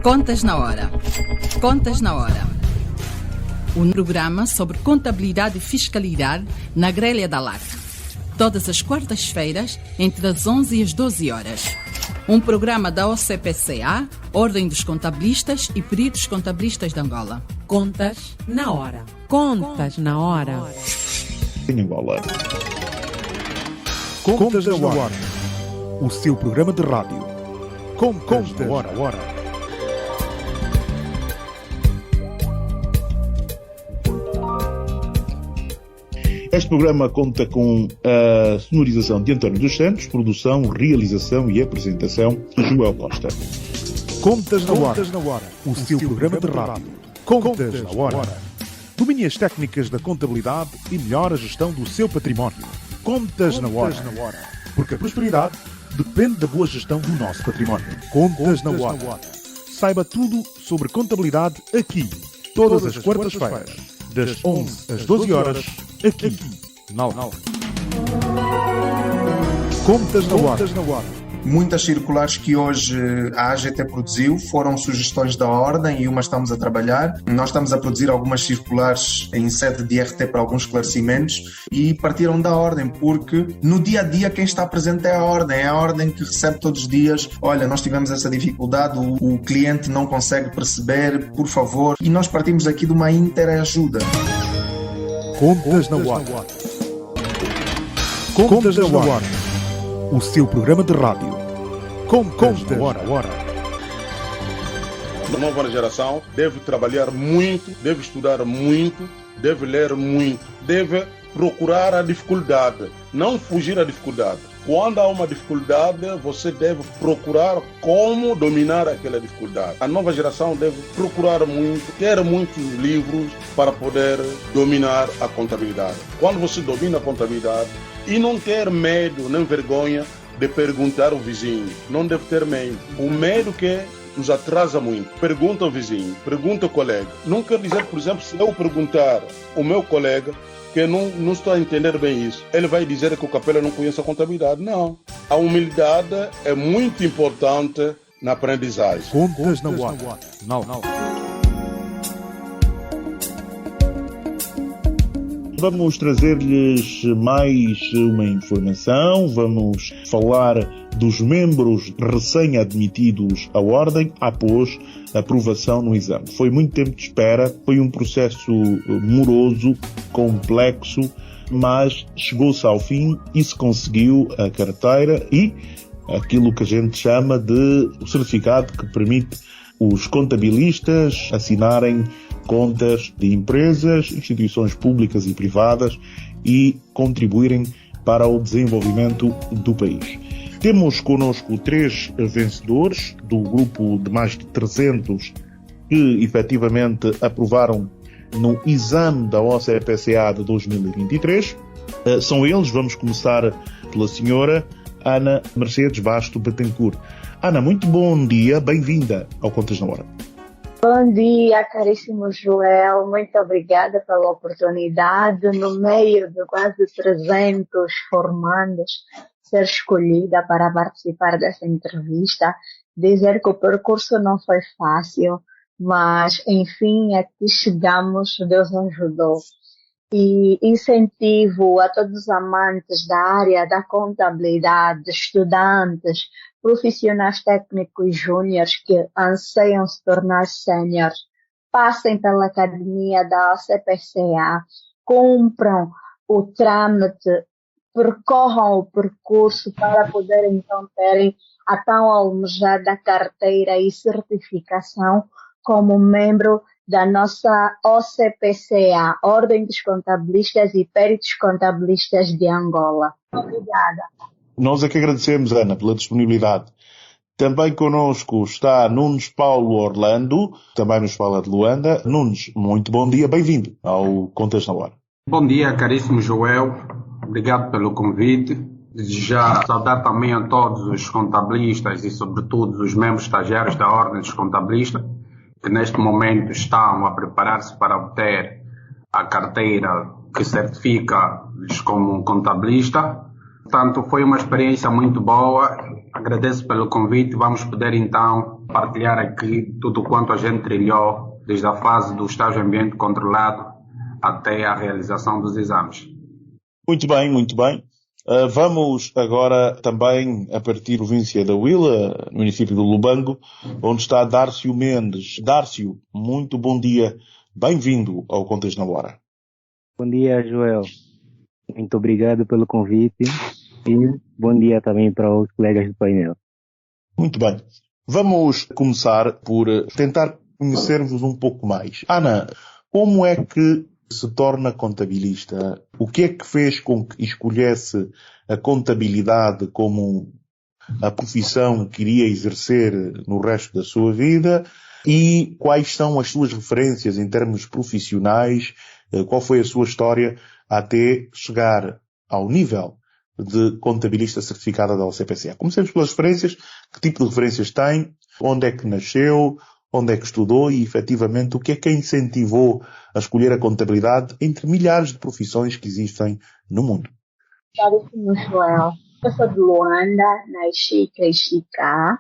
Contas na Hora. Contas na Hora. Um programa sobre contabilidade e fiscalidade na grelha da LAC. Todas as quartas-feiras, entre as 11 e as 12 horas. Um programa da OCPCA, Ordem dos Contabilistas e Peritos Contabilistas de Angola. Contas na Hora. Contas na Hora. Em Angola. Contas na Hora. O seu programa de rádio. Contas na Hora. Este programa conta com a sonorização de António dos Santos, produção, realização e apresentação de Joel Costa. Contas na Hora. O seu programa de rádio. Contas na Hora. Domine as técnicas da contabilidade e melhore a gestão do seu património. Contas na Hora. Porque a prosperidade depende da boa gestão do nosso património. Contas na Hora. Saiba tudo sobre contabilidade aqui, todas as quartas-feiras, das 11 às 12 horas, aqui, na LAC. Contas na Hora. Muitas circulares que hoje a AGT produziu foram sugestões da Ordem e umas estamos a trabalhar. Nós estamos a produzir algumas circulares em sede de RT para alguns esclarecimentos e partiram da Ordem, porque no dia a dia quem está presente é a Ordem que recebe todos os dias: olha, nós tivemos essa dificuldade, o cliente não consegue perceber, por favor. E nós partimos aqui de uma interajuda. Contas na Hora. Contas na Hora. O seu programa de rádio. Contas na Hora. A nova geração deve trabalhar muito, deve estudar muito, deve ler muito, deve procurar a dificuldade, não fugir à dificuldade. Quando há uma dificuldade, você deve procurar como dominar aquela dificuldade. A nova geração deve procurar muito, ter muitos livros para poder dominar a contabilidade. Quando você domina a contabilidade, e não ter medo nem vergonha de perguntar ao vizinho. Não deve ter medo. O medo que nos atrasa muito. Pergunta ao vizinho, pergunta ao colega. Não quer dizer, por exemplo, se eu perguntar ao meu colega que não estou a entender bem isso, ele vai dizer que o Capela não conhece a contabilidade. Não. A humildade é muito importante na aprendizagem. Contas na Hora. Não. Vamos trazer-lhes mais uma informação, vamos falar dos membros recém-admitidos à Ordem após a aprovação no exame. Foi muito tempo de espera, foi um processo moroso, complexo, mas chegou-se ao fim e se conseguiu a carteira e aquilo que a gente chama de o certificado que permite os contabilistas assinarem contas de empresas, instituições públicas e privadas e contribuírem para o desenvolvimento do país. Temos connosco 3 vencedores do grupo de mais de 300 que efetivamente aprovaram no exame da OCPCA de 2023. São eles, vamos começar pela senhora Ana Mercedes Basto Betancourt. Ana, muito bom dia, bem-vinda ao Contas na Hora. Bom dia, caríssimo Joel. Muito obrigada pela oportunidade, no meio de quase 300 formandos, ser escolhida para participar dessa entrevista. Dizer que o percurso não foi fácil, mas, enfim, aqui chegamos, Deus nos ajudou. E incentivo a todos os amantes da área da contabilidade, estudantes, profissionais técnicos júniores que anseiam se tornar séniores, passem pela academia da OCPCA, cumpram o trâmite, percorram o percurso para poderem então terem a tão almejada carteira e certificação como membro da nossa OCPCA, Ordem dos Contabilistas e Peritos Contabilistas de Angola. Obrigada. Nós é que agradecemos, Ana, pela disponibilidade. Também connosco está Nunes Paulo Orlando, também nos fala de Luanda. Nunes, muito bom dia, bem-vindo ao Contas na Hora. Bom dia, caríssimo Joel. Obrigado pelo convite. Já saudar também a todos os contabilistas e, sobretudo, os membros estagiários da Ordem dos Contabilistas, que neste momento estão a preparar-se para obter a carteira que certifica-lhes como contabilista. Portanto, foi uma experiência muito boa. Agradeço pelo convite. Vamos poder então partilhar aqui tudo quanto a gente trilhou, desde a fase do estágio ambiente controlado até a realização dos exames. Muito bem, muito bem. Vamos agora também a partir da província da Huila, no município do Lubango, onde está Dárcio Mendes. Dárcio, muito bom dia. Bem-vindo ao Contas na Hora. Bom dia, Joel. Muito obrigado pelo convite e bom dia também para os colegas do painel. Muito bem. Vamos começar por tentar conhecermos um pouco mais. Ana, como é que se torna contabilista? O que é que fez com que escolhesse a contabilidade como a profissão que iria exercer no resto da sua vida? E quais são as suas referências em termos profissionais? Qual foi a sua história até chegar ao nível de contabilista certificada da OCPCA? Comecemos pelas referências. Que tipo de referências tem? Onde é que nasceu? Onde é que estudou? E, efetivamente, o que é que a incentivou a escolher a contabilidade entre milhares de profissões que existem no mundo? Caríssimo Joel, eu sou de Luanda, nasci e cresci cá,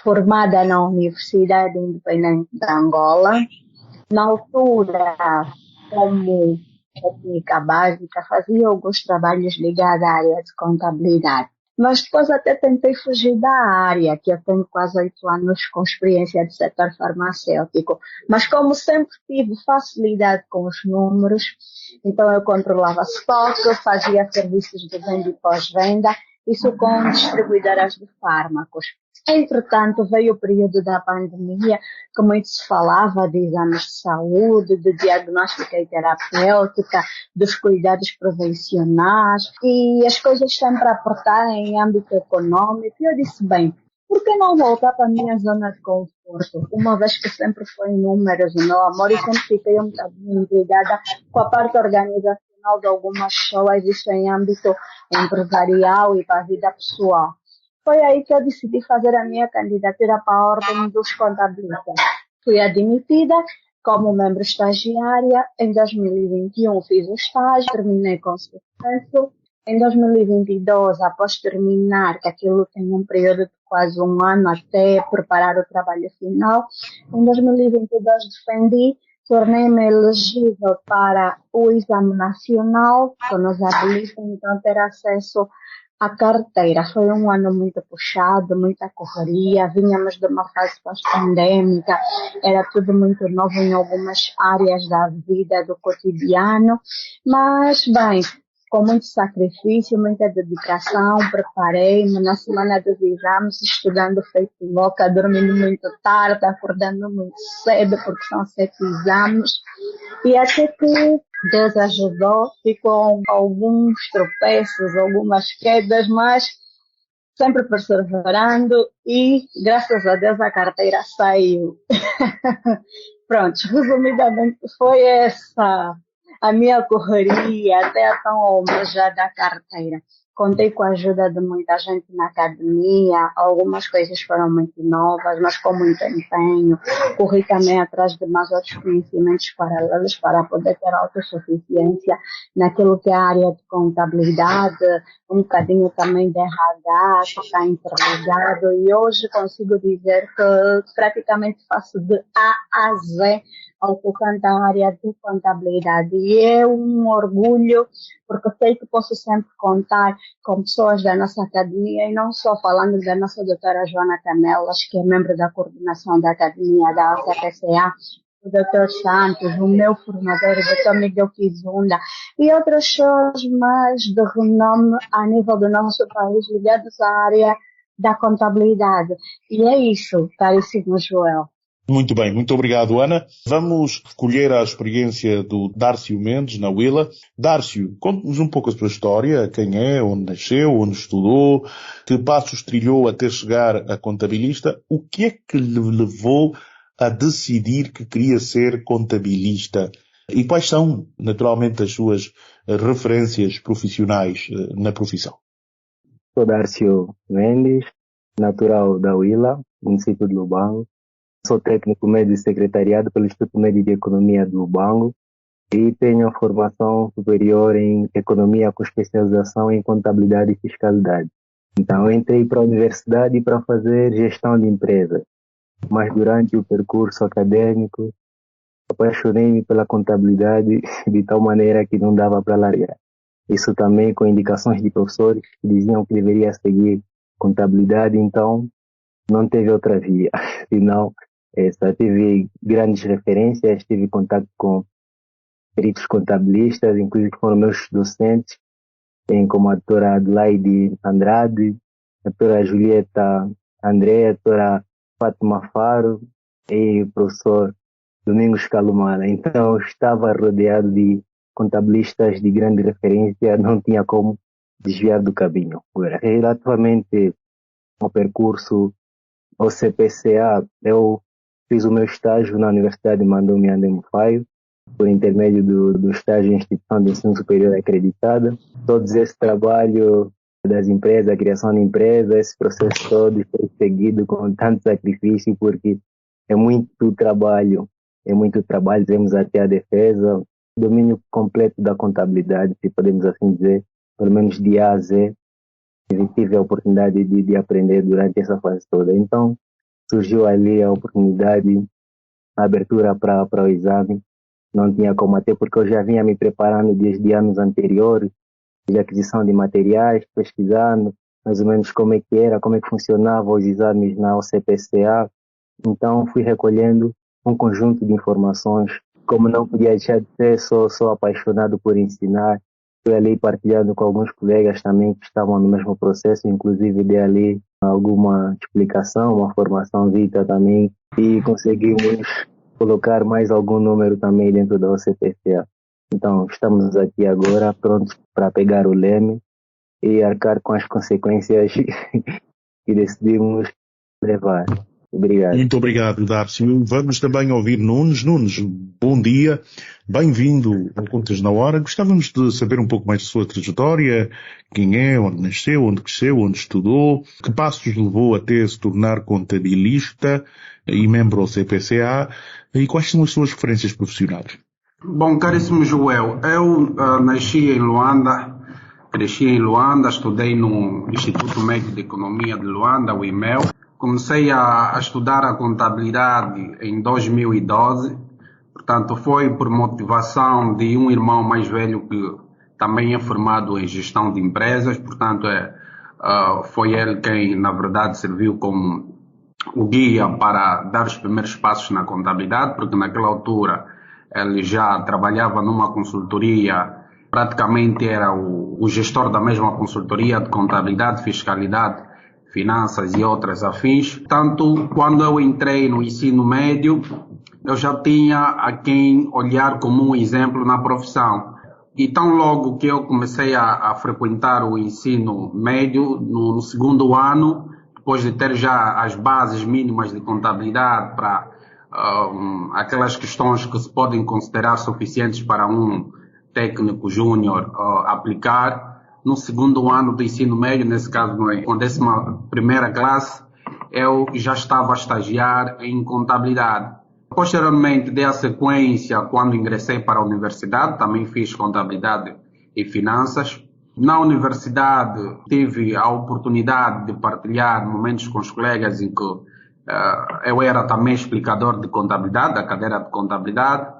formada na Universidade Independente da Angola. Na altura, como técnica básica, fazia alguns trabalhos ligados à área de contabilidade. Mas depois até tentei fugir da área, que eu tenho quase 8 anos com experiência de setor farmacêutico. Mas como sempre tive facilidade com os números, então eu controlava estoque, fazia serviços de venda e pós-venda, isso com distribuidoras de fármacos. Entretanto, veio o período da pandemia, que muito se falava de exames de saúde, de diagnóstica e terapêutica, dos cuidados prevencionais, e as coisas sempre a apertar em âmbito econômico. E eu disse, bem, por que não voltar para a minha zona de conforto? Uma vez que sempre foi em números o meu amor, e sempre fiquei um bocadinho intrigada com a parte organizacional de algumas pessoas, isso em âmbito empresarial e para a vida pessoal. Foi aí que eu decidi fazer a minha candidatura para a Ordem dos Contabilistas. Fui admitida como membro estagiária. Em 2021 fiz o estágio, terminei com sucesso. Em 2022, após terminar, que aquilo tem um período de quase um ano até preparar o trabalho final, em 2022 defendi, tornei-me elegível para o exame nacional, que nos habilita então ter acesso à carteira. Foi um ano muito puxado, muita correria, vínhamos de uma fase pós-pandêmica, era tudo muito novo em algumas áreas da vida, do cotidiano, mas bem, com muito sacrifício, muita dedicação, preparei-me na semana dos exames, estudando feito louca, dormindo muito tarde, acordando muito cedo, porque são 7 exames, e até que Deus ajudou, ficou alguns tropeços, algumas quedas, mas sempre perseverando e, graças a Deus, a carteira saiu. Pronto, resumidamente foi essa a minha correria até a tão almejada carteira. Contei com a ajuda de muita gente na academia, algumas coisas foram muito novas, mas com muito empenho. Corri também atrás de mais outros conhecimentos paralelos para poder ter autossuficiência naquilo que é a área de contabilidade, um bocadinho também de RH, que está interligado, e hoje consigo dizer que praticamente faço de A a Z ao tocante à área de contabilidade. E é um orgulho, porque sei que posso sempre contar com pessoas da nossa academia, e não só falando da nossa doutora Joana Canelas, que é membro da coordenação da academia da OCPCA, o Dr. Santos, o meu formador, o Dr. Miguel Kizunda, e outras pessoas mais de renome a nível do nosso país ligados à área da contabilidade. E é isso, caríssimo Joel. Muito bem, muito obrigado, Ana. Vamos recolher a experiência do Dárcio Mendes, na Huila. Dárcio, conte-nos um pouco a sua história, quem é, onde nasceu, onde estudou, que passos trilhou até chegar a contabilista. O que é que lhe levou a decidir que queria ser contabilista? E quais são, naturalmente, as suas referências profissionais na profissão? Sou Dárcio Mendes, natural da Huila, município de Lubango. Sou técnico médio de secretariado pelo Instituto Médio de Economia de Lubango e tenho formação superior em economia com especialização em contabilidade e fiscalidade. Então, eu entrei para a universidade para fazer gestão de empresas, mas durante o percurso acadêmico, apaixonei-me pela contabilidade de tal maneira que não dava para largar. Isso também com indicações de professores que diziam que deveria seguir contabilidade, então não teve outra via. Senão, só tive grandes referências, tive contato com peritos contabilistas, inclusive foram meus docentes, como a doutora Adelaide Andrade, a doutora Julieta André, a doutora Fátima Faro e o professor Domingos Calumala. Então, eu estava rodeado de contabilistas de grande referência, não tinha como desviar do caminho. Agora, relativamente ao percurso ao CPCA, eu fiz o meu estágio na Universidade de Mandou Mofaio, por intermédio do estágio em Instituição de Ensino Superior Acreditada. Todo esse trabalho das empresas, a criação de empresas, esse processo todo foi seguido com tanto sacrifício, porque é muito trabalho, temos até a defesa, domínio completo da contabilidade, se podemos assim dizer, pelo menos de A a Z. Eu tive a oportunidade de aprender durante essa fase toda. Então, surgiu ali a oportunidade, a abertura para o exame. Não tinha como, até porque eu já vinha me preparando desde anos anteriores, de aquisição de materiais, pesquisando mais ou menos como é que era, como é que funcionavam os exames na OCPCA. Então, fui recolhendo um conjunto de informações. Como não podia deixar de ser, sou apaixonado por ensinar. Fui ali partilhando com alguns colegas também que estavam no mesmo processo, inclusive dei ali alguma explicação, uma formação vita também, e conseguimos colocar mais algum número também dentro da OCPCA. Então, estamos aqui agora prontos para pegar o leme e arcar com as consequências que decidimos levar. Obrigado. Muito obrigado, Dárcio. Vamos também ouvir Nunes. Nunes, bom dia. Bem-vindo ao Contas na Hora. Gostávamos de saber um pouco mais da sua trajetória, quem é, onde nasceu, onde cresceu, onde estudou, que passos levou até se tornar contabilista e membro do CPCA, e quais são as suas referências profissionais? Bom, caríssimo Joel, eu nasci em Luanda, cresci em Luanda, estudei no Instituto Médio de Economia de Luanda, o IMEL. Comecei a estudar a contabilidade em 2012, portanto foi por motivação de um irmão mais velho que também é formado em gestão de empresas, portanto foi ele quem na verdade serviu como o guia para dar os primeiros passos na contabilidade, porque naquela altura ele já trabalhava numa consultoria, praticamente era o gestor da mesma consultoria de contabilidade, fiscalidade, finanças e outras afins. Tanto quando eu entrei no ensino médio, eu já tinha a quem olhar como um exemplo na profissão. E tão logo que eu comecei a frequentar o ensino médio, no segundo ano, depois de ter já as bases mínimas de contabilidade para aquelas questões que se podem considerar suficientes para um técnico júnior aplicar, no segundo ano do ensino médio, nesse caso com a 11ª classe, eu já estava a estagiar em contabilidade. Posteriormente, dei a sequência quando ingressei para a universidade, também fiz contabilidade e finanças. Na universidade, tive a oportunidade de partilhar momentos com os colegas em que eu era também explicador de contabilidade, da cadeira de contabilidade,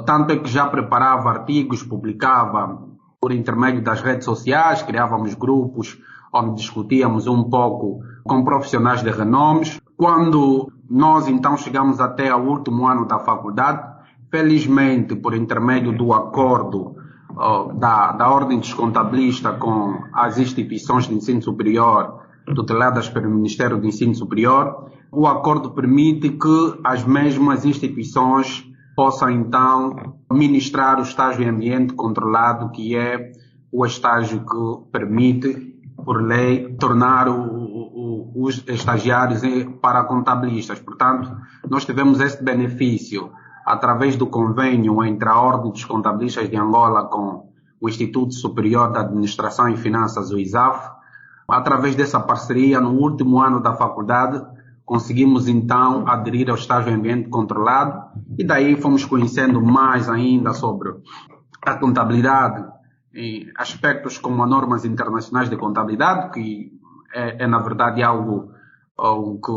tanto é que já preparava artigos, publicava por intermédio das redes sociais, criávamos grupos onde discutíamos um pouco com profissionais de renomes. Quando nós então chegamos até ao último ano da faculdade, felizmente por intermédio do acordo da Ordem dos Contabilistas com as instituições de ensino superior tuteladas pelo Ministério do Ensino Superior, o acordo permite que as mesmas instituições possam então ministrar o estágio em ambiente controlado, que é o estágio que permite, por lei, tornar os estagiários para contabilistas. Portanto, nós tivemos esse benefício através do convênio entre a Ordem dos Contabilistas de Angola com o Instituto Superior da Administração e Finanças, o ISAF. Através dessa parceria, no último ano da faculdade, conseguimos então aderir ao estágio em ambiente controlado e daí fomos conhecendo mais ainda sobre a contabilidade em aspectos como as normas internacionais de contabilidade, que é na verdade algo que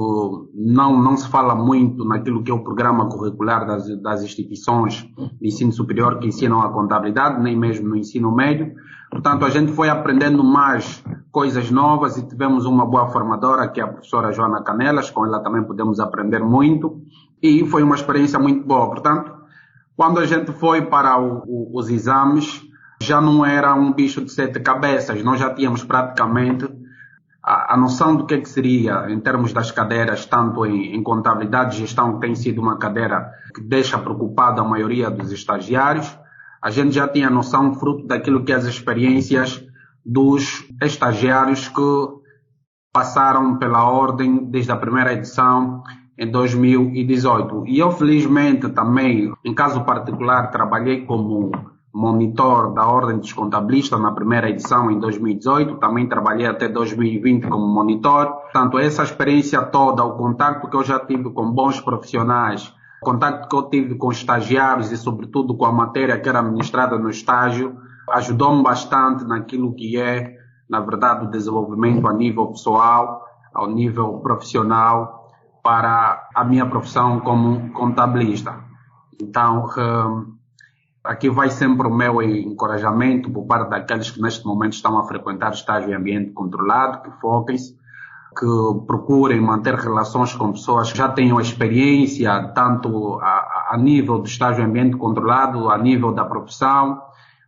não se fala muito naquilo que é o programa curricular das instituições de ensino superior que ensinam a contabilidade, nem mesmo no ensino médio. Portanto, a gente foi aprendendo mais coisas novas e tivemos uma boa formadora, que é a professora Joana Canelas, com ela também podemos aprender muito, e foi uma experiência muito boa. Portanto, quando a gente foi para os exames, já não era um bicho de 7 cabeças, nós já tínhamos praticamente a noção do que seria, em termos das cadeiras, tanto em contabilidade e gestão, que tem sido uma cadeira que deixa preocupada a maioria dos estagiários. A gente já tinha noção, fruto daquilo que as experiências dos estagiários que passaram pela ordem desde a primeira edição em 2018. E eu, felizmente, também, em caso particular, trabalhei como monitor da Ordem dos Contabilistas na primeira edição em 2018, também trabalhei até 2020 como monitor. Portanto, essa experiência toda, o contacto que eu já tive com bons profissionais, o contacto que eu tive com estagiários e, sobretudo, com a matéria que era ministrada no estágio, ajudou-me bastante naquilo que é, na verdade, o desenvolvimento a nível pessoal, ao nível profissional, para a minha profissão como contabilista. Então, aqui vai sempre o meu encorajamento por parte daqueles que neste momento estão a frequentar o estágio em ambiente controlado, que foquem-se, que procurem manter relações com pessoas que já tenham experiência, tanto a nível do estágio em ambiente controlado, a nível da profissão,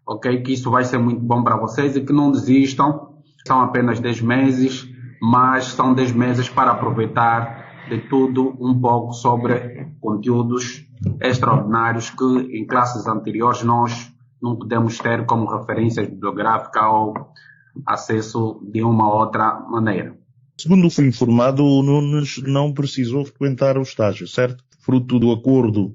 ok? Que isso vai ser muito bom para vocês e que não desistam. São apenas 10 meses, mas são 10 meses para aproveitar de tudo um pouco sobre conteúdos extraordinários que em classes anteriores nós não podemos ter como referência bibliográfica ou acesso de uma outra maneira. Segundo fui informado, o Nunes não precisou frequentar o estágio, certo? Fruto do acordo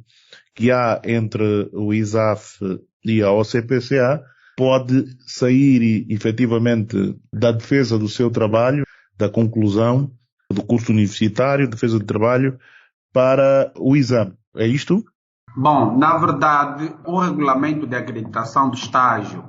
que há entre o ISAF e a OCPCA, pode sair efetivamente da defesa do seu trabalho, da conclusão do curso universitário, defesa do trabalho, para o exame. É isto? Bom, na verdade, o regulamento de acreditação do estágio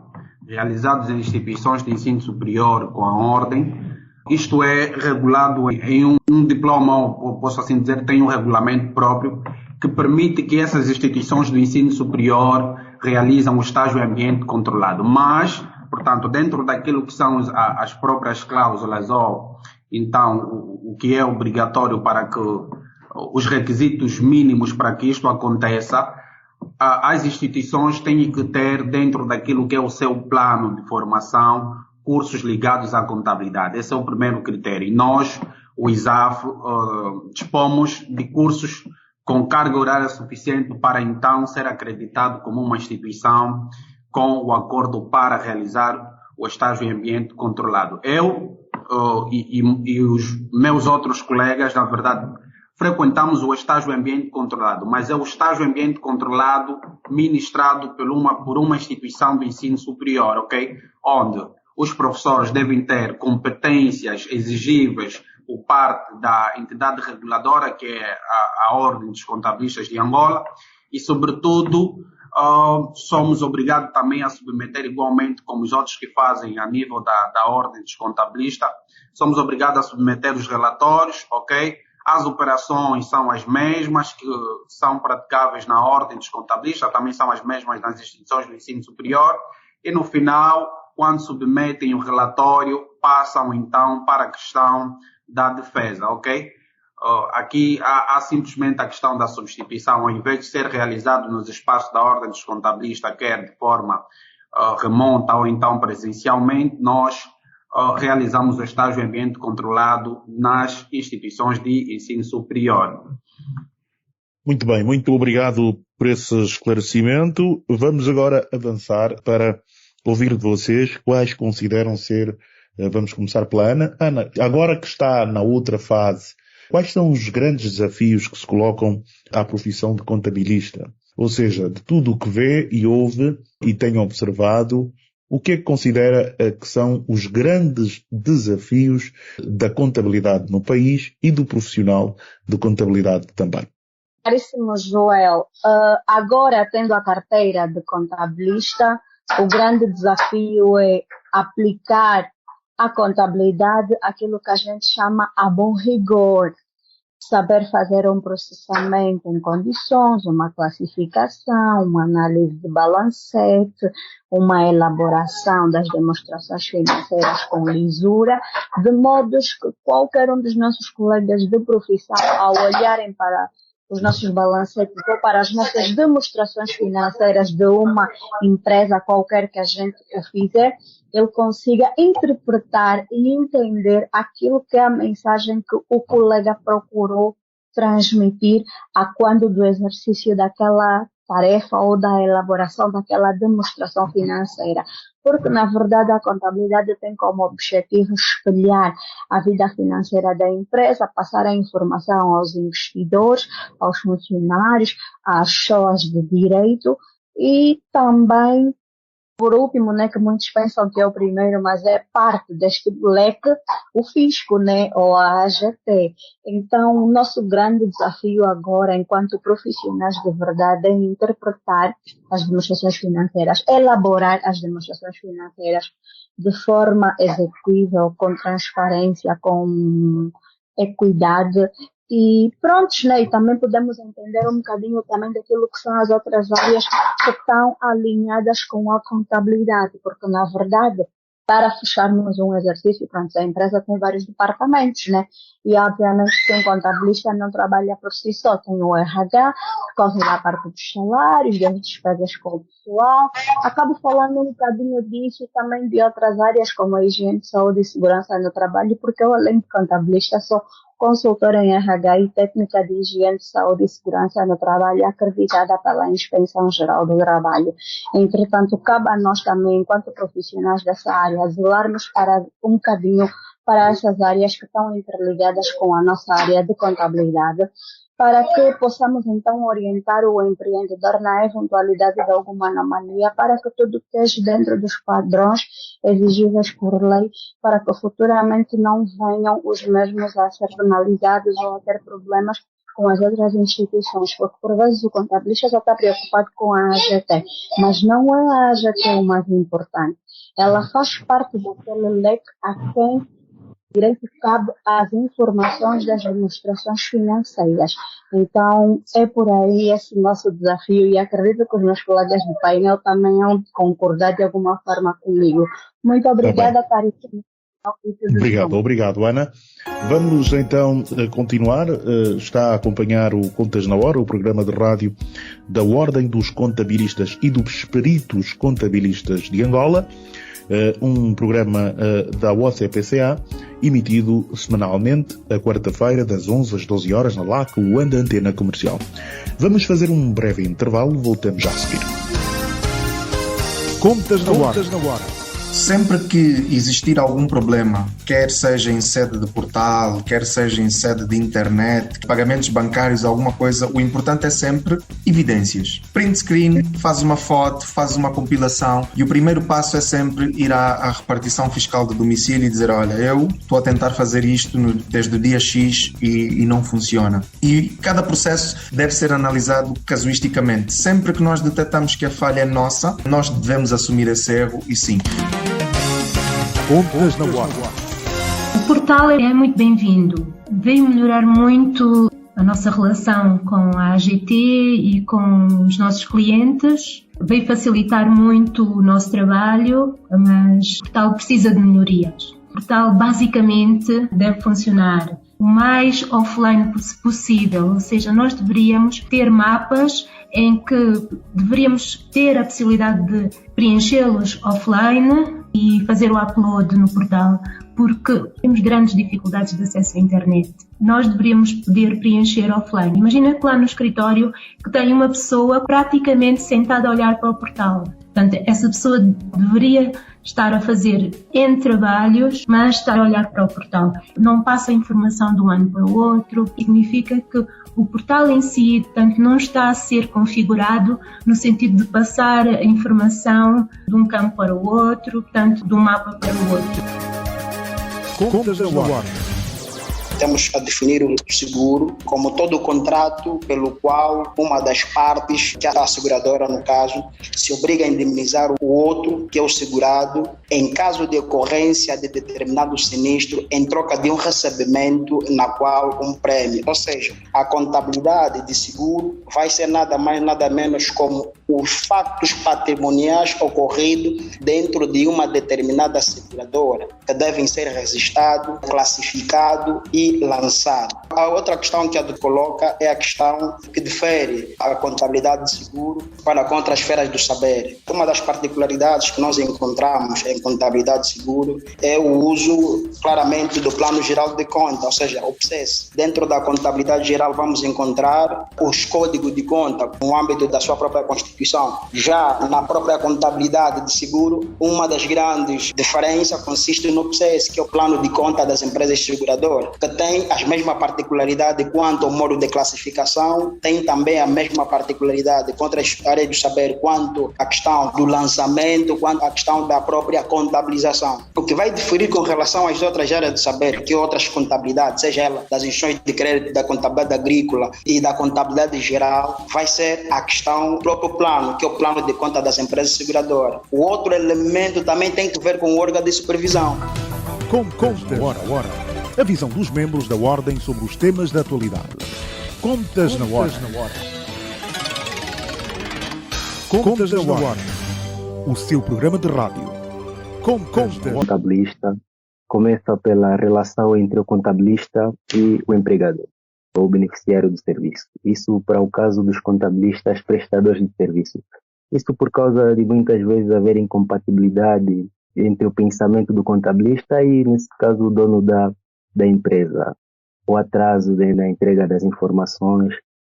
realizados em instituições de ensino superior com a ordem, isto é regulado em um diploma, ou posso assim dizer, tem um regulamento próprio que permite que essas instituições do ensino superior realizam o estágio em ambiente controlado. Mas, portanto, dentro daquilo que são as próprias cláusulas ou então o que é obrigatório para que os requisitos mínimos para que isto aconteça, as instituições têm que ter dentro daquilo que é o seu plano de formação cursos ligados à contabilidade. Esse é o primeiro critério. E nós, o ISAF, dispomos de cursos com carga horária suficiente para então ser acreditado como uma instituição com o acordo para realizar o estágio em ambiente controlado. Eu e os meus outros colegas, na verdade, frequentamos o estágio em ambiente controlado, mas é o estágio em ambiente controlado ministrado por uma instituição de ensino superior, ok? Onde os professores devem ter competências exigíveis por parte da entidade reguladora, que é a Ordem dos Contabilistas de Angola, e, sobretudo, somos obrigados também a submeter igualmente, como os outros que fazem a nível da Ordem dos Contabilistas, somos obrigados a submeter os relatórios, ok? As operações são as mesmas que são praticáveis na Ordem dos Contabilistas, também são as mesmas nas instituições do ensino superior, e no final, quando submetem o relatório, passam então para a questão da defesa, ok? Aqui há simplesmente a questão da substituição, ao invés de ser realizado nos espaços da Ordem dos Contabilistas, quer de forma remota ou então presencialmente, nós realizamos o estágio em ambiente controlado nas instituições de ensino superior. Muito bem, muito obrigado por esse esclarecimento. Vamos agora avançar para ouvir de vocês quais consideram ser, vamos começar pela Ana. Ana, agora que está na outra fase, quais são os grandes desafios que se colocam à profissão de contabilista? Ou seja, de tudo o que vê e ouve e tem observado, o que é que considera que são os grandes desafios da contabilidade no país e do profissional de contabilidade também? Caríssimo Joel, agora tendo a carteira de contabilista, o grande desafio é aplicar a contabilidade aquilo que a gente chama a bom rigor. Saber fazer um processamento em condições, uma classificação, uma análise de balancete, uma elaboração das demonstrações financeiras com lisura, de modo que qualquer um dos nossos colegas de profissão, ao olharem para os nossos balancetes ou para as nossas demonstrações financeiras de uma empresa qualquer que a gente fizer, ele consiga interpretar e entender aquilo que é a mensagem que o colega procurou transmitir a quando do exercício daquela tarefa ou da elaboração daquela demonstração financeira. Porque, na verdade, a contabilidade tem como objetivo espelhar a vida financeira da empresa, passar a informação aos investidores, aos funcionários, às pessoas de direito e também, por último, né, que muitos pensam que é o primeiro, mas é parte deste leque, o fisco, né, ou a AGT. Então, o nosso grande desafio agora, enquanto profissionais de verdade, é interpretar as demonstrações financeiras, elaborar as demonstrações financeiras de forma execuível, com transparência, com equidade. E prontos, né? E também podemos entender um bocadinho também daquilo que são as outras áreas que estão alinhadas com a contabilidade, porque na verdade, para fecharmos um exercício, pronto, a empresa tem vários departamentos, né? E obviamente que um contabilista não trabalha por si só, tem o RH, que corre a parte dos salários, das despesas com o pessoal. Acabo falando um bocadinho disso e também de outras áreas como a higiene, saúde e segurança no trabalho, porque eu, além de contabilista, sou consultora em RH e técnica de higiene, saúde e segurança no trabalho acreditada pela Inspeção Geral do Trabalho. Entretanto, cabe a nós também, enquanto profissionais dessa área, zelarmos para um bocadinho para essas áreas que estão interligadas com a nossa área de contabilidade, para que possamos então orientar o empreendedor na eventualidade de alguma anomalia, para que tudo esteja dentro dos padrões exigíveis por lei, para que futuramente não venham os mesmos a ser penalizados ou a ter problemas com as outras instituições, porque por vezes o contabilista já está preocupado com a AGT, mas não é a AGT o mais importante. Ela faz parte daquele leque a quem direito cabe às informações das demonstrações financeiras. Então, é por aí esse nosso desafio e acredito que os meus colegas do painel também vão concordar de alguma forma comigo. Muito obrigada, Caríssimo. Obrigado, Ana. Vamos então continuar. Está a acompanhar o Contas na Hora, o programa de rádio da Ordem dos Contabilistas e dos Peritos Contabilistas de Angola. Um programa da OCPCA, emitido semanalmente, a quarta-feira, das 11 às 12 horas, na LAC, o Antena Comercial. Vamos fazer um breve intervalo, voltamos já a seguir. Contas na Hora. Sempre que existir algum problema, quer seja em sede de portal, quer seja em sede de internet, pagamentos bancários, alguma coisa, o importante é sempre evidências. Print screen, faz uma foto, faz uma compilação e o primeiro passo é sempre ir à repartição fiscal de domicílio e dizer, olha, eu estou a tentar fazer isto desde o dia X e não funciona. E cada processo deve ser analisado casuisticamente. Sempre que nós detectamos que a falha é nossa, nós devemos assumir esse erro e sim. Contas na Hora. O portal é muito bem-vindo. Veio melhorar muito a nossa relação com a AGT e com os nossos clientes. Veio facilitar muito o nosso trabalho, mas o portal precisa de melhorias. O portal basicamente deve funcionar o mais offline possível, ou seja, nós deveríamos ter mapas em que deveríamos ter a possibilidade de preenchê-los offline e fazer o upload no portal, porque temos grandes dificuldades de acesso à internet. Nós deveríamos poder preencher offline. Imagina que lá no escritório que tem uma pessoa praticamente sentada a olhar para o portal. Portanto, essa pessoa deveria estar a fazer N trabalhos, mas estar a olhar para o portal. Não passa a informação de um ano para o outro, significa que o portal em si, portanto, não está a ser configurado no sentido de passar a informação de um campo para o outro, portanto, de um mapa para o outro. Contas na Ordem. Temos a definir o seguro como todo o contrato pelo qual uma das partes, que é a seguradora no caso, se obriga a indemnizar o outro, que é o segurado, em caso de ocorrência de determinado sinistro, em troca de um recebimento na qual um prêmio. Ou seja, a contabilidade de seguro vai ser nada mais, nada menos como os fatos patrimoniais ocorridos dentro de uma determinada seguradora, que devem ser registrados, classificados e lançado. A outra questão que a DEC coloca é a questão que difere a contabilidade de seguro para com outras esferas do saber. Uma das particularidades que nós encontramos em contabilidade de seguro é o uso claramente do plano geral de conta, ou seja, o PSES. Dentro da contabilidade geral vamos encontrar os códigos de conta no âmbito da sua própria Constituição. Já na própria contabilidade de seguro, uma das grandes diferenças consiste no PSES, que é o plano de conta das empresas seguradoras, que tem as mesmas particularidades quanto ao modo de classificação, tem também a mesma particularidade quanto às áreas do saber, quanto à questão do lançamento, quanto à questão da própria contabilização. O que vai diferir com relação às outras áreas do saber, que outras contabilidades, seja ela das instituições de crédito, da contabilidade agrícola e da contabilidade geral, vai ser a questão do próprio plano, que é o plano de conta das empresas seguradoras. O outro elemento também tem que ver com o órgão de supervisão. Contas na Hora. A visão dos membros da Ordem sobre os temas da atualidade. Contas na Hora. Contas na Hora. O seu programa de rádio. Contas. O contabilista começa pela relação entre o contabilista e o empregador, ou o beneficiário do serviço. Isso para o caso dos contabilistas prestadores de serviço. Isso por causa de muitas vezes haver incompatibilidade entre o pensamento do contabilista e, nesse caso, o dono da empresa, o atraso na entrega das informações,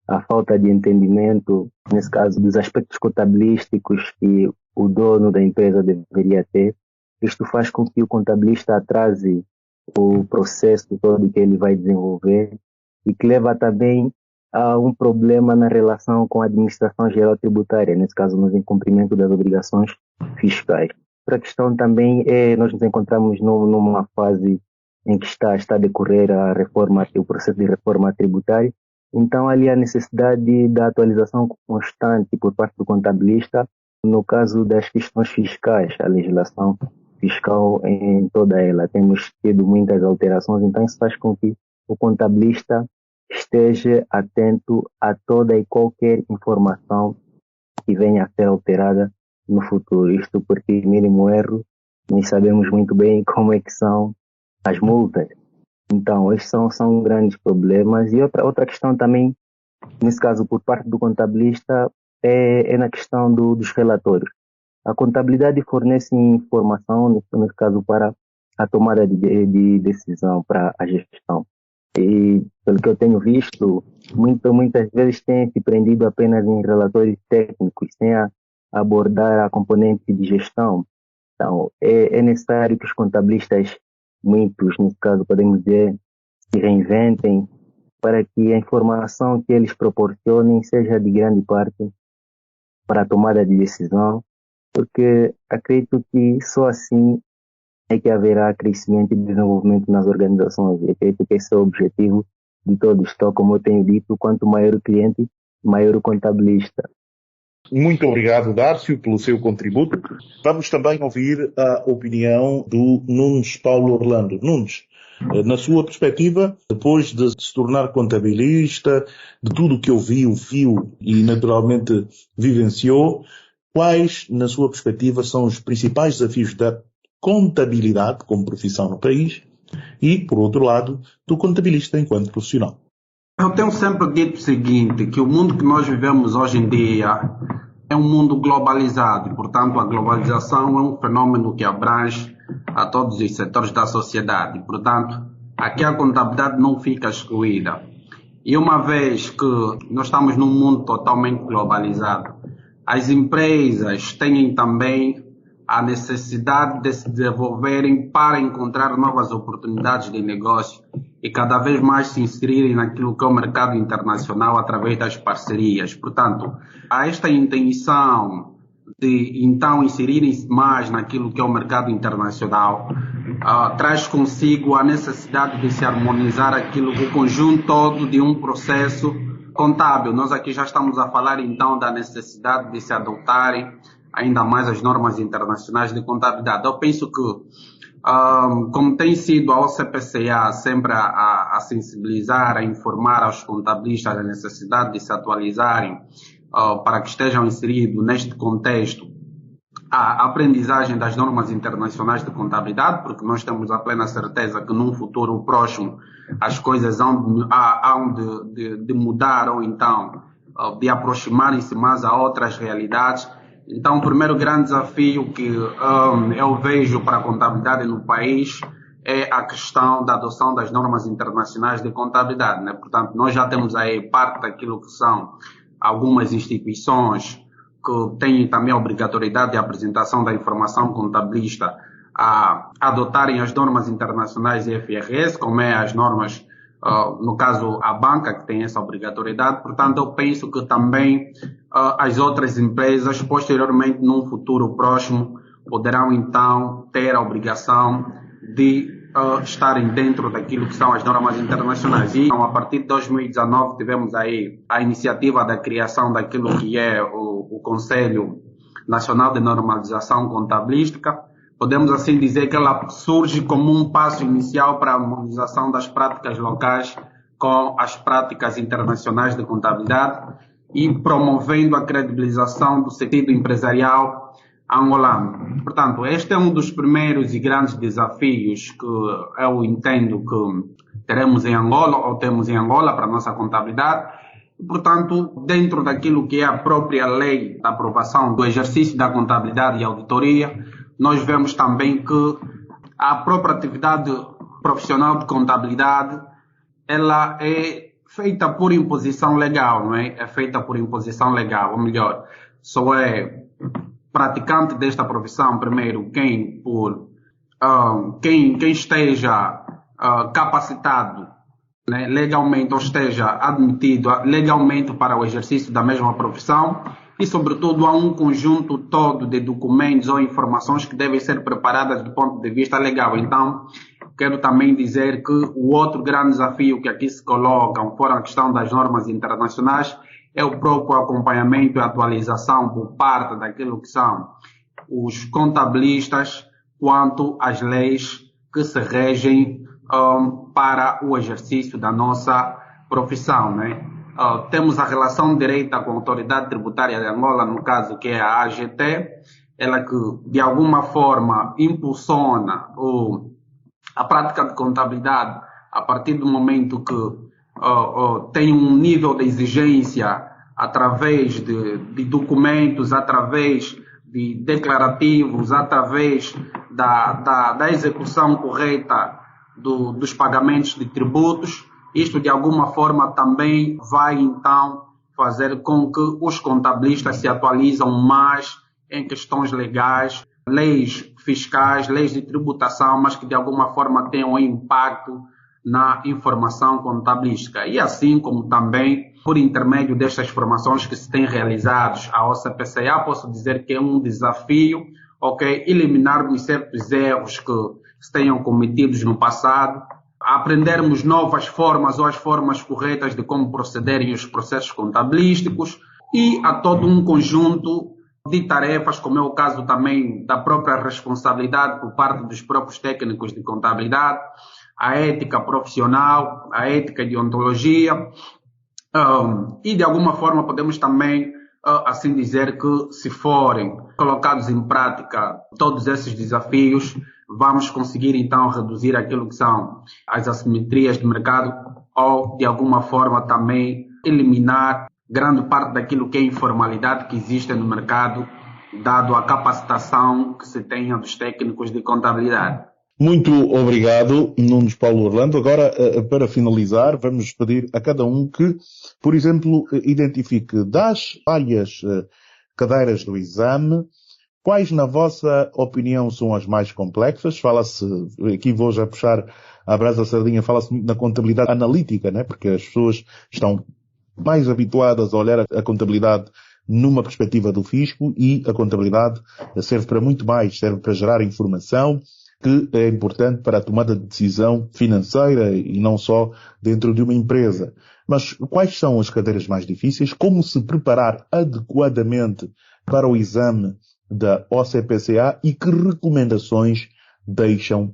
a falta de entendimento, nesse caso, dos aspectos contabilísticos que o dono da empresa deveria ter. Isto faz com que o contabilista atrase o processo todo que ele vai desenvolver e que leva também a um problema na relação com a administração geral tributária, nesse caso, no incumprimento das obrigações fiscais. Outra questão também é, nós nos encontramos numa fase em que está a decorrer o processo de reforma tributária. Então, ali a necessidade da atualização constante por parte do contabilista, no caso das questões fiscais, a legislação fiscal em toda ela. Temos tido muitas alterações, então isso faz com que o contabilista esteja atento a toda e qualquer informação que venha a ser alterada no futuro. Isto porque, mínimo erro, nós sabemos muito bem como é que são as multas. Então, estes são grandes problemas. E outra questão também, nesse caso, por parte do contabilista, é na questão dos relatórios. A contabilidade fornece informação, nesse caso, para a tomada de decisão, para a gestão. E, pelo que eu tenho visto, muitas vezes tem se prendido apenas em relatórios técnicos, sem abordar a componente de gestão. Então, é necessário que os contabilistas, muitos, nesse caso, podemos dizer, se reinventem para que a informação que eles proporcionem seja de grande parte para a tomada de decisão, porque acredito que só assim é que haverá crescimento e desenvolvimento nas organizações. Eu acredito que esse é o objetivo de todos. Então, como eu tenho dito, quanto maior o cliente, maior o contabilista. Muito obrigado, Dárcio, pelo seu contributo. Vamos também ouvir a opinião do Nunes Paulo Orlando. Nunes, na sua perspectiva, depois de se tornar contabilista, de tudo o que ouviu, viu e naturalmente vivenciou, quais, na sua perspectiva, são os principais desafios da contabilidade como profissão no país e, por outro lado, do contabilista enquanto profissional? Eu tenho sempre dito o seguinte, que o mundo que nós vivemos hoje em dia é um mundo globalizado e, portanto, a globalização é um fenômeno que abrange a todos os setores da sociedade. Portanto, aqui a contabilidade não fica excluída. E uma vez que nós estamos num mundo totalmente globalizado, as empresas têm também a necessidade de se desenvolverem para encontrar novas oportunidades de negócio e cada vez mais se inserirem naquilo que é o mercado internacional através das parcerias. Portanto, há esta intenção de então inserirem-se mais naquilo que é o mercado internacional, traz consigo a necessidade de se harmonizar o conjunto todo de um processo contábil. Nós aqui já estamos a falar então da necessidade de se adotarem ainda mais as normas internacionais de contabilidade. Eu penso que, como tem sido a OCPCA sempre a sensibilizar, a informar aos contabilistas a necessidade de se atualizarem para que estejam inseridos neste contexto a aprendizagem das normas internacionais de contabilidade, porque nós temos a plena certeza que num futuro próximo as coisas hão de mudar ou então de aproximarem-se mais a outras realidades. Então, o primeiro grande desafio que eu vejo para a contabilidade no país é a questão da adoção das normas internacionais de contabilidade, né? Portanto, nós já temos aí parte daquilo que são algumas instituições que têm também a obrigatoriedade de apresentação da informação contabilística a adotarem as normas internacionais IFRS, como é as normas, no caso, a banca que tem essa obrigatoriedade. Portanto, eu penso que também as outras empresas, posteriormente, num futuro próximo, poderão então ter a obrigação de estarem dentro daquilo que são as normas internacionais. E então, a partir de 2019 tivemos aí a iniciativa da criação daquilo que é o Conselho Nacional de Normalização Contabilística. Podemos assim dizer que ela surge como um passo inicial para a harmonização das práticas locais com as práticas internacionais de contabilidade e promovendo a credibilização do sentido empresarial angolano. Portanto, este é um dos primeiros e grandes desafios que eu entendo que teremos em Angola, ou temos em Angola para a nossa contabilidade. E, portanto, dentro daquilo que é a própria lei da aprovação do exercício da contabilidade e auditoria, nós vemos também que a própria atividade profissional de contabilidade, ela é feita por imposição legal, não é? É feita por imposição legal, ou melhor, só é praticante desta profissão, primeiro, quem esteja capacitado, né, legalmente, ou esteja admitido legalmente para o exercício da mesma profissão, e, sobretudo, há um conjunto todo de documentos ou informações que devem ser preparadas do ponto de vista legal. Então, quero também dizer que o outro grande desafio que aqui se coloca, fora a questão das normas internacionais, é o próprio acompanhamento e atualização por parte daquilo que são os contabilistas quanto às leis que se regem para o exercício da nossa profissão, né? Temos a relação direta com a Autoridade Tributária de Angola, no caso que é a AGT, ela que de alguma forma impulsiona a prática de contabilidade a partir do momento que tem um nível de exigência através de documentos, através de declarativos, através da execução correta dos pagamentos de tributos. Isto, de alguma forma, também vai, então, fazer com que os contabilistas se atualizam mais em questões legais, leis fiscais, leis de tributação, mas que, de alguma forma, tenham impacto na informação contabilística. E assim como também, por intermédio destas formações que se têm realizados à OCPCA, posso dizer que é um desafio, eliminarmos certos erros que se tenham cometidos no passado, aprendermos novas formas ou as formas corretas de como procederem os processos contabilísticos e a todo um conjunto de tarefas, como é o caso também da própria responsabilidade por parte dos próprios técnicos de contabilidade, a ética profissional, a ética de ontologia, e de alguma forma podemos também assim dizer que se forem colocados em prática todos esses desafios, vamos conseguir então reduzir aquilo que são as assimetrias de mercado ou de alguma forma também eliminar grande parte daquilo que é informalidade que existe no mercado, dado a capacitação que se tenha dos técnicos de contabilidade. Muito obrigado, Nunes Paulo Orlando. Agora, para finalizar, vamos pedir a cada um que, por exemplo, identifique das falhas cadeiras do exame. Quais, na vossa opinião, são as mais complexas? Fala-se, aqui vou já puxar a brasa da sardinha, fala-se muito na contabilidade analítica, né? Porque as pessoas estão mais habituadas a olhar a contabilidade numa perspectiva do fisco, e a contabilidade serve para muito mais, serve para gerar informação que é importante para a tomada de decisão financeira e não só dentro de uma empresa. Mas quais são as cadeiras mais difíceis? Como se preparar adequadamente para o exame da OCPCA e que recomendações deixam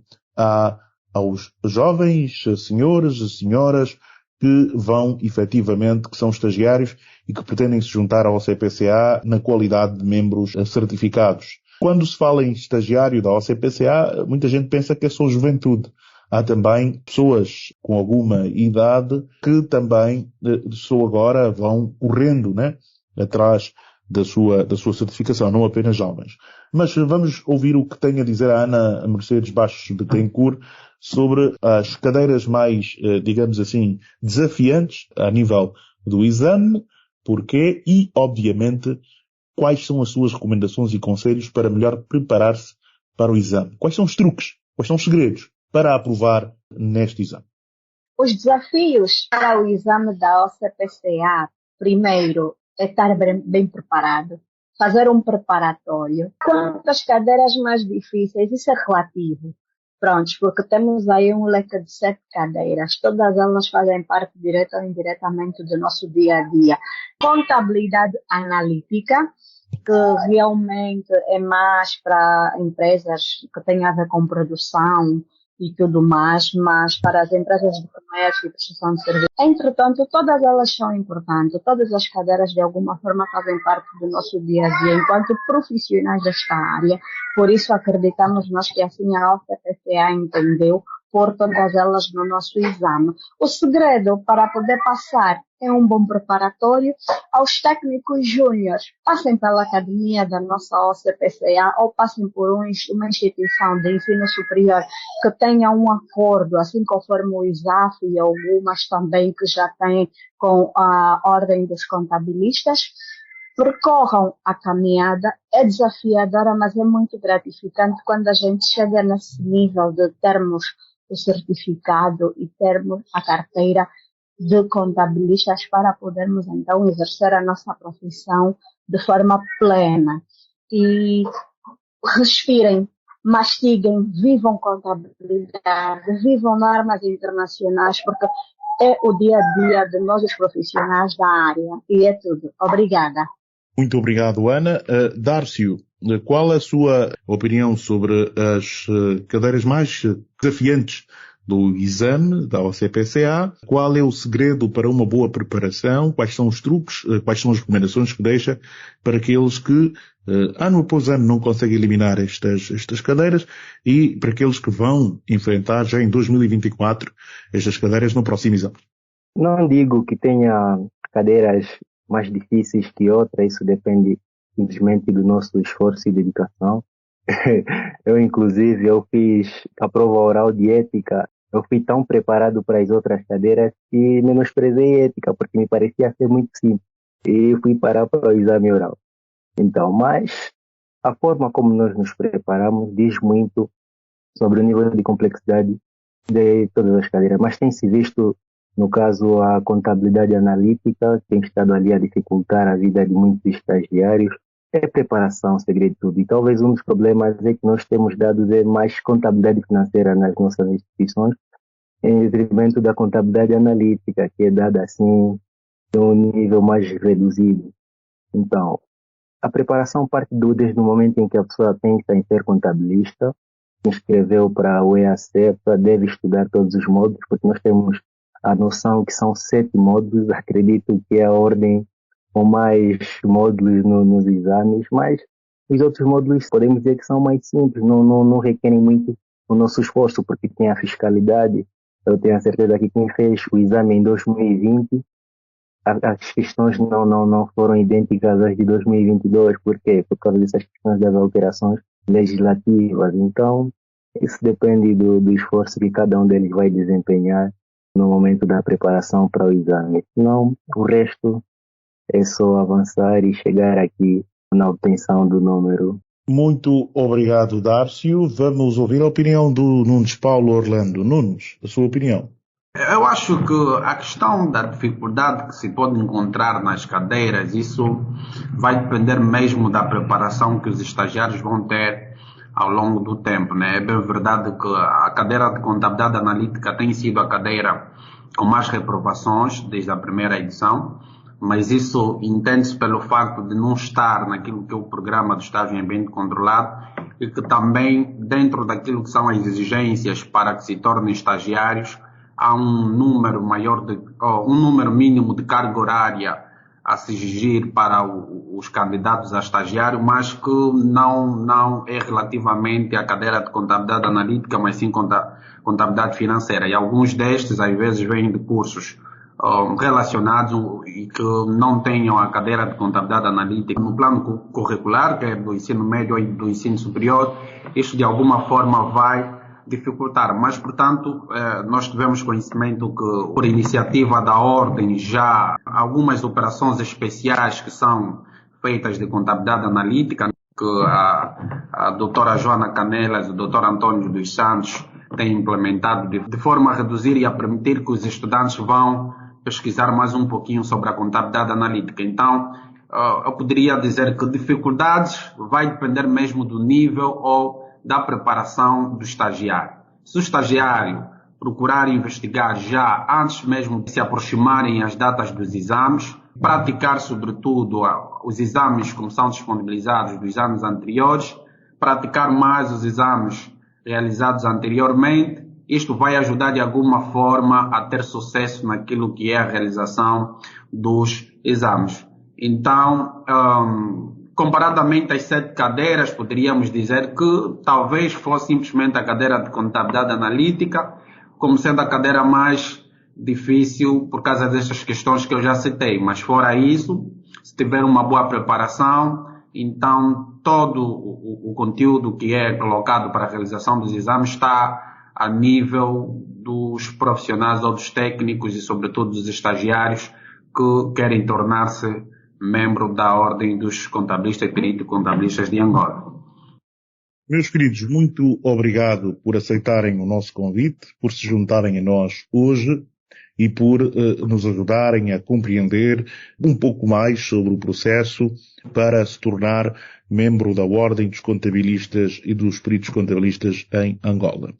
aos jovens senhores e senhoras que vão efetivamente, que são estagiários e que pretendem se juntar à OCPCA na qualidade de membros certificados? Quando se fala em estagiário da OCPCA, muita gente pensa que é só juventude. Há também pessoas com alguma idade que também, só agora, vão correndo, né, atrás da sua certificação, não apenas jovens. Mas vamos ouvir o que tem a dizer a Ana Mercedes Bastos Bettencourt sobre as cadeiras mais, digamos assim, desafiantes a nível do exame, porquê e, obviamente, quais são as suas recomendações e conselhos para melhor preparar-se para o exame. Quais são os truques, quais são os segredos para aprovar neste exame? Os desafios para o exame da OCPCA, primeiro, é estar bem preparado, fazer um preparatório. Quanto às cadeiras mais difíceis, isso é relativo. Prontos, porque temos aí um leque de 7 cadeiras. Todas elas fazem parte direta ou indiretamente do nosso dia a dia. Contabilidade analítica, que realmente é mais para empresas que têm a ver com produção e tudo mais, mas para as empresas de comércio e prestação de serviços. Entretanto, todas elas são importantes. Todas as cadeiras, de alguma forma, fazem parte do nosso dia a dia enquanto profissionais desta área. Por isso, acreditamos nós que assim a OCPCA entendeu pôr todas elas no nosso exame. O segredo para poder passar é um bom preparatório. Aos técnicos júniores, passem pela academia da nossa OCPCA ou passem por uma instituição de ensino superior que tenha um acordo, assim conforme o ISAF e algumas também que já têm com a Ordem dos Contabilistas. Percorram a caminhada, é desafiadora, mas é muito gratificante quando a gente chega nesse nível de termos o certificado e termos a carteira de contabilistas para podermos então exercer a nossa profissão de forma plena. E respirem, mastiguem, vivam contabilidade, vivam normas internacionais, porque é o dia a dia de nós os profissionais da área. E é tudo. Obrigada. Muito obrigado, Ana. Dárcio, qual a sua opinião sobre as cadeiras mais desafiantes do exame da OCPCA? Qual é o segredo para uma boa preparação? Quais são os truques? Quais são as recomendações que deixa para aqueles que ano após ano não conseguem eliminar estas cadeiras e para aqueles que vão enfrentar já em 2024 estas cadeiras no próximo exame? Não digo que tenha cadeiras mais difíceis que outras, isso depende simplesmente do nosso esforço e dedicação. Eu fiz a prova oral de ética, eu fui tão preparado para as outras cadeiras que menosprezei ética, porque me parecia ser muito simples, e fui parar para o exame oral. Então, mas a forma como nós nos preparamos diz muito sobre o nível de complexidade de todas as cadeiras, mas tem-se visto, no caso, a contabilidade analítica, tem estado ali a dificultar a vida de muitos estagiários. É preparação, segredo de tudo. E talvez um dos problemas é que nós temos dado mais contabilidade financeira nas nossas instituições, em detrimento da contabilidade analítica, que é dada assim, de um nível mais reduzido. Então, a preparação parte desde o momento em que a pessoa pensa em ser contabilista, se inscreveu para o EAC, deve estudar todos os módulos, porque nós temos a noção que são 7 módulos, acredito que é a ordem com mais módulos nos exames, mas os outros módulos podemos dizer que são mais simples, não requerem muito o nosso esforço, porque tem a fiscalidade. Eu tenho a certeza que quem fez o exame em 2020, as questões não foram idênticas às de 2022, por quê? Por causa dessas questões das alterações legislativas. Então, isso depende do esforço que cada um deles vai desempenhar no momento da preparação para o exame. Senão, o resto é só avançar e chegar aqui na obtenção do número. Muito obrigado, Dárcio. Vamos ouvir a opinião do Nunes Paulo Orlando. Nunes, a sua opinião. Eu acho que a questão da dificuldade que se pode encontrar nas cadeiras, isso vai depender mesmo da preparação que os estagiários vão ter ao longo do tempo, né? É bem verdade que a cadeira de contabilidade analítica tem sido a cadeira com mais reprovações desde a primeira edição, mas isso entende-se pelo facto de não estar naquilo que é o programa do estágio em ambiente controlado e que também, dentro daquilo que são as exigências para que se tornem estagiários, há um número mínimo de carga horária a se exigir para os candidatos a estagiário, mas que não é relativamente à cadeira de contabilidade analítica, mas sim contabilidade financeira. E alguns destes, às vezes, vêm de cursos relacionados e que não tenham a cadeira de contabilidade analítica no plano curricular, que é do ensino médio e do ensino superior. Isto, de alguma forma, vai dificultar, mas, portanto, nós tivemos conhecimento que, por iniciativa da Ordem, já algumas operações especiais que são feitas de contabilidade analítica, que a doutora Joana Canelas e o doutor Antônio dos Santos têm implementado de forma a reduzir e a permitir que os estudantes vão pesquisar mais um pouquinho sobre a contabilidade analítica. Então, eu poderia dizer que dificuldades vai depender mesmo do nível ou da preparação do estagiário. Se o estagiário procurar investigar já antes mesmo de se aproximarem as datas dos exames, praticar sobretudo os exames como são disponibilizados dos anos anteriores, praticar mais os exames realizados anteriormente, isto vai ajudar de alguma forma a ter sucesso naquilo que é a realização dos exames. Então, comparadamente às 7 cadeiras, poderíamos dizer que talvez fosse simplesmente a cadeira de contabilidade analítica, como sendo a cadeira mais difícil por causa destas questões que eu já citei. Mas fora isso, se tiver uma boa preparação, então todo o conteúdo que é colocado para a realização dos exames está a nível dos profissionais ou dos técnicos e sobretudo dos estagiários que querem tornar-se membro da Ordem dos Contabilistas e Perito-Contabilistas de Angola. Meus queridos, muito obrigado por aceitarem o nosso convite, por se juntarem a nós hoje e por nos ajudarem a compreender um pouco mais sobre o processo para se tornar membro da Ordem dos Contabilistas e dos Peritos Contabilistas em Angola.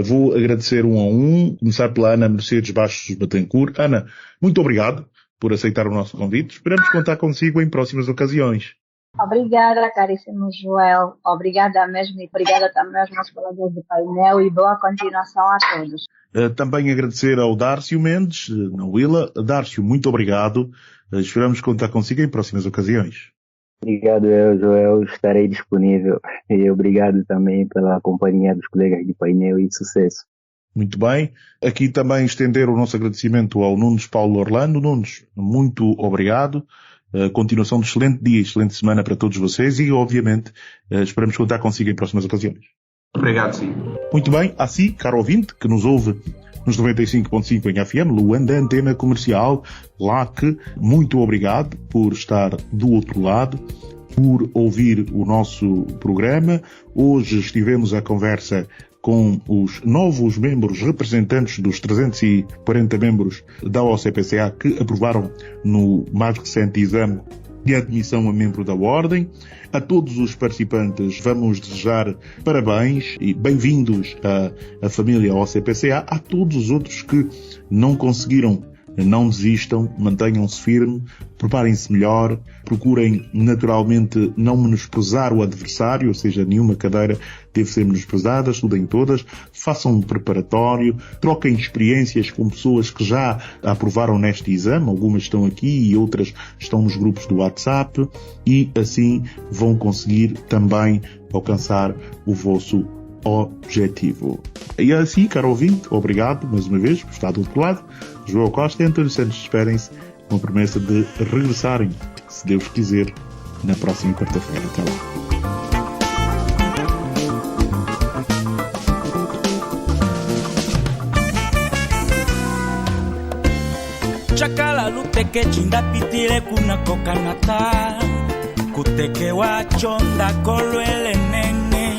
Vou agradecer um a um, começar pela Ana Mercedes Bastos Batancourt. Ana, muito obrigado por aceitar o nosso convite. Esperamos contar consigo em próximas ocasiões. Obrigada, caríssimo Joel. Obrigada mesmo e obrigada também aos nossos colegas do painel e boa continuação a todos. Também agradecer ao Dárcio Mendes, na Willa. Dárcio, muito obrigado. Esperamos contar consigo em próximas ocasiões. Obrigado, Joel. Estarei disponível. E obrigado também pela companhia dos colegas de painel e sucesso. Muito bem. Aqui também estender o nosso agradecimento ao Nunes Paulo Orlando. Nunes, muito obrigado. Continuação de excelente dia, excelente semana para todos vocês e, obviamente, esperamos contar consigo em próximas ocasiões. Obrigado, sim. Muito bem. Assim, caro ouvinte, que nos ouve nos 95.5 em FM, Luanda, Antena Comercial, LAC, muito obrigado por estar do outro lado, por ouvir o nosso programa. Hoje estivemos à conversa com os novos membros representantes dos 340 membros da OCPCA que aprovaram no mais recente exame de admissão a membro da Ordem. A todos os participantes vamos desejar parabéns e bem-vindos à família OCPCA. A todos os outros que não conseguiram, não desistam, mantenham-se firmes, preparem-se melhor, procurem naturalmente não menosprezar o adversário, ou seja, nenhuma cadeira deve ser menosprezada, estudem todas, façam um preparatório, troquem experiências com pessoas que já aprovaram neste exame, algumas estão aqui e outras estão nos grupos do WhatsApp e assim vão conseguir também alcançar o vosso objetivo. E assim, caro ouvinte, obrigado mais uma vez por estar do outro lado. João Costa e António Santos despedem-se com a promessa de regressarem, se Deus quiser, na próxima quarta-feira. Até lá. Chakala lute que chinda pitire kuna cocanata kuteke wachonda kolwele nene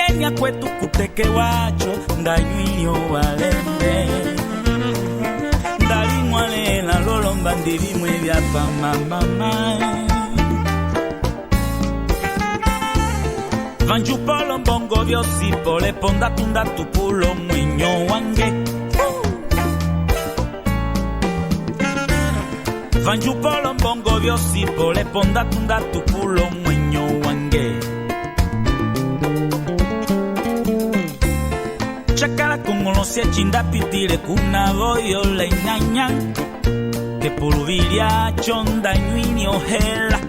enya kwetu kuteke wacho ndanywilyo walembe ndalimwalela lolomba ndilimwe byapa mama vanjupolo mbongo vyosipole ponda tunda tupulo mwinyo wange vanjupolo mbongo vyosipole ponda tunda tupulo mwinyo wange chakala kongolosia chinda pitile kuna voyo leñaña que puluvilia chonda nyuini ohela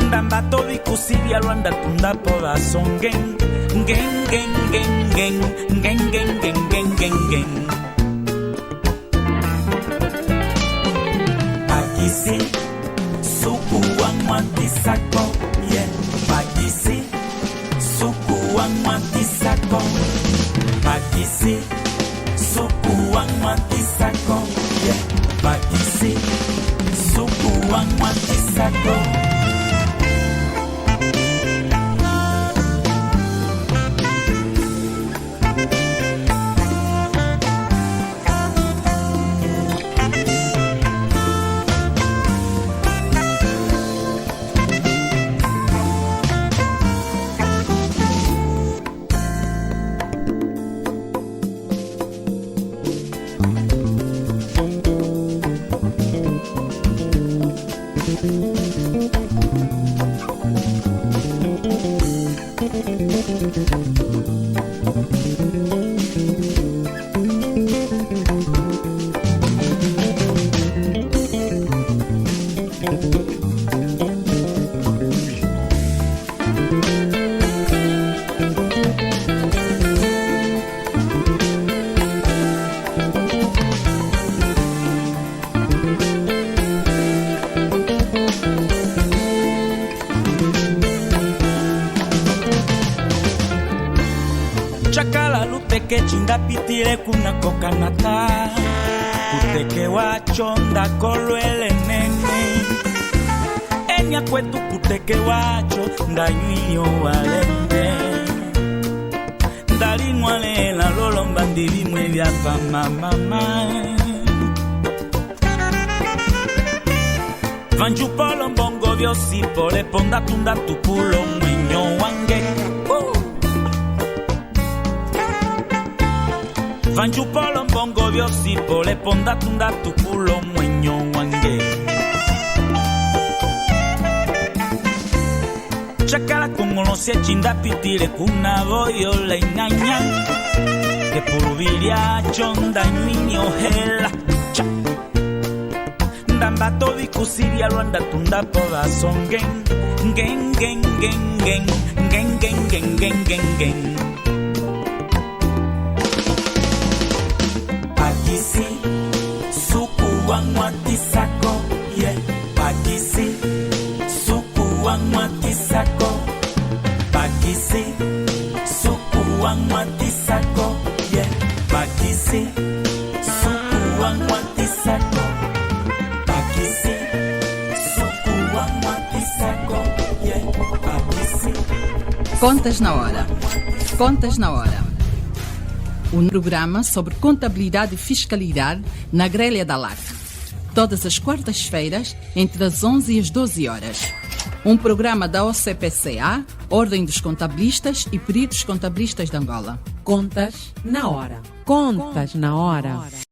ndambato vikusivya lwanda tunda pola songen gen gen gen gen gen gen gen gen gen gen Pagisi suku wangwatisako yeah Pagisi suku wangwatisako Pagisi suku wangwatisako yeah Pagisi suku wangwatisako Chakala luteke chinda pitile kuna kokanata Kuteke wachonda kolwele nene Enya kwetu kuteke wacho ndanywiyo walembe Ndalimwalela lolomba ndilimwe byapa mama Vanjupolo mbongo vyosipole ponda tunda tupulo mwenyo wange Vanjupolo mbongo vyosipole ponda tunda tupulo mwenyo wange Chakala kongolosia chinda pitile kuna voyo leñaña Que puluvilia chonda nyuini ohela Ndambato vikusivya lwanda tunda pola songen Gen gen gen gen gen gen gen gen gen gen Pagisi suku wangwatisako yeah Pagisi suku wangwatisako Pagisi suku wangwatisako yeah Pagisi suku wangwatisako Pagisi suku wangwatisako yeah Pagisi Contas na hora. Contas na hora. Um programa sobre contabilidade e fiscalidade na grelha da LAC. Todas as quartas-feiras, entre as 11 e as 12 horas. Um programa da OCPCA, Ordem dos Contabilistas e Peritos Contabilistas de Angola. Contas na hora. Contas na hora.